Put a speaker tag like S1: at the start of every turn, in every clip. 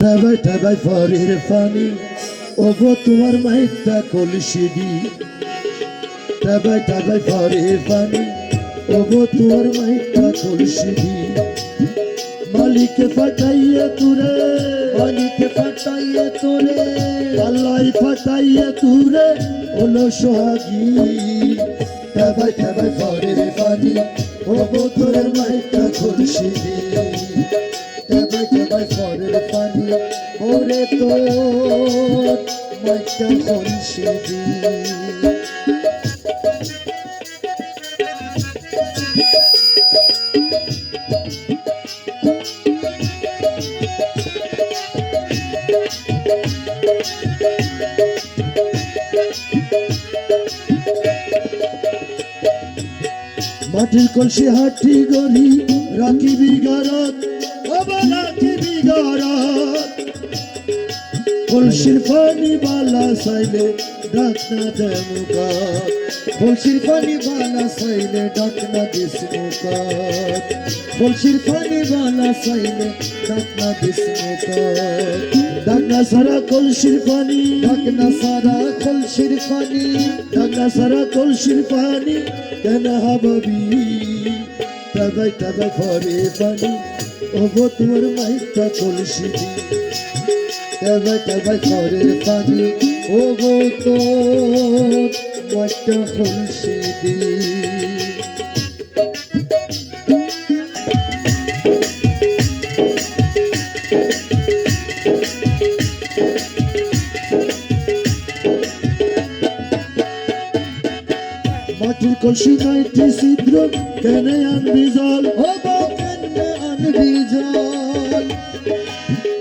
S1: ঠাবাই ঠাবাই ফরের পানি ওগো তোমার মাইটা কলসি দি ঠাবাই ঠাবাই ফরের পানি ওগো তোমার মাইটা কলসি দি মালিকে ফাটাইয়া তুরে মালিকে ফাটাইয়া তুরে আল্লাহ ফাটাইয়া তুরে ওলো সোহাগী ঠাবাই ঠাবাই ফরের পানি ওগো তোমার মাইটা কলসি দি ঠাবাই ঠাবাই ফরের পানি ওরে তোর মাইটা কলসি দি মাটির কলসি হাটি গড়ি রাখিবি গরত আবার রাখিবি গরত কলসির পানি বালা সাইলে ডাকনা দে মুখত কলসির পানি বালা সাইলে ডাকনা দিস মুখত কলসির পানি বালা সাইলে ডাকনা দিস মুখত ডাকনা সারা কলসির পানি ডাকনা সারা কলসির পানি ডাকনা সারা কলসির পানি কেন হাববি ঠাবাই ঠাবাই ফরে পানি ওগো তোমার মাইটা কলসি দি ঠাবাই ঠাবাই ফরে পানি ওগো তোর মাইটা কলসি দি মাটির কলসি নাইটি ছিদ্র কেনে আনবি জল ও বউ কেনে আনবি জল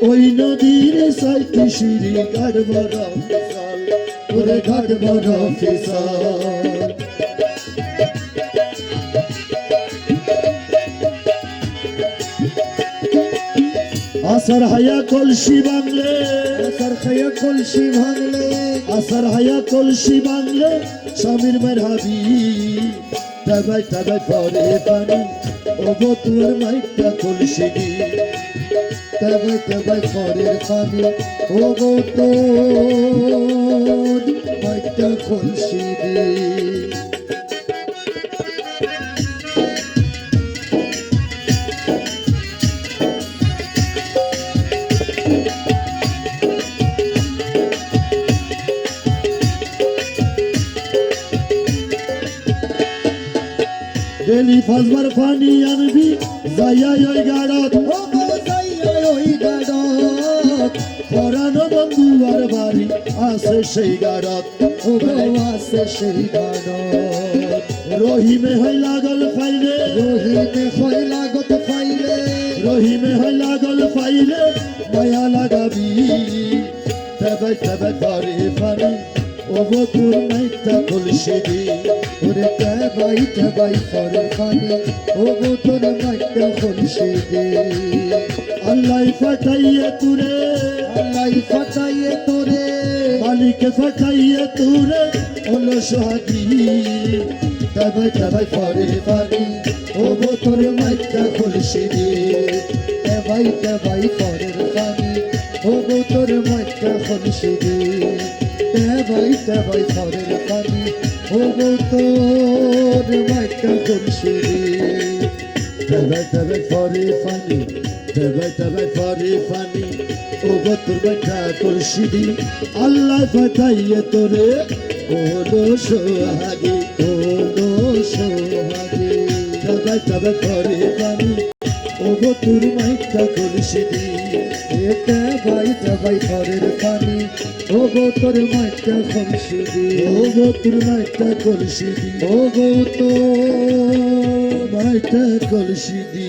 S1: ওই নদীর সাইটি সিঁড়ি ঘাট বড় ফিসাল ওরে ঘাট বড় ফিসাল আসার হায়া কলসি ভাঙলে আসার হায়া কলসি ভাঙলে আসার হায়া কলসি ভাঙলে স্বামীর মেরহাবি ঠাবাই ঠাবাই ফরে পানি ওগো তোমার মাইটা কলসি দি ঠাবাই ঠাবাই ফরের পানি ওগো তোর মাইটা কলসি দি ডেলি ফাজবার পানি আনবি যাইয়া ওই গাড়ত ওগো যাইয়া ওই গাড়ত পরানো বন্ধু আর বাড়ি আছে সেই গাড়ত ওগো আছে সেই গাড়ত রহিমে হয় লাগল ফাইলে রহিমে হয় লাগত ফাইলে রহিমে হয় লাগল ফাইলে মায়া লাগাবি ঠাবাই ঠাবাই ফরে পানি ওগো তোর মাইটা কলসি দি ওরে ঠাবাই ঠাবাই ফরে পানি ওগো তোর মাইটা কলসি দি আল্লাহ ফাটাইয়ে তুরে আল্লাহ ফাটাইয়ে তোরে মালিকে ফাটাইয়ে তুরে ওলো সোহাগী ঠাবাই ঠাবাই ফরে পানি ওগো তোর মাইটা কলসি দি ঠাবাই ঠাবাই ফরের পানি ওগো তোর মাইটা কলসি দি ঠাবাই ঠাবাই ফরের পানি ওগো তোর মাইটা কলসি দি ঠাবাই ঠাবাই ফরে পানি ঠাবাই ঠাবাই ফরে পানি ওগো তোর মাইটা কলসি দি আল্লাহ ফাটাইয়ে তোরে ওলো সোহাগী ওলো সোহাগী ঠাবাই ঠাবাই ফরে পানি ওগো তোর মাইটা কলসি দি ঠাবাই ঠাবাই ফরের পানি ওগো তোর মাইটা কলসি দি ওগো তোর মাইটা কলসি দি ওগো তোর মাইটা কলসি দি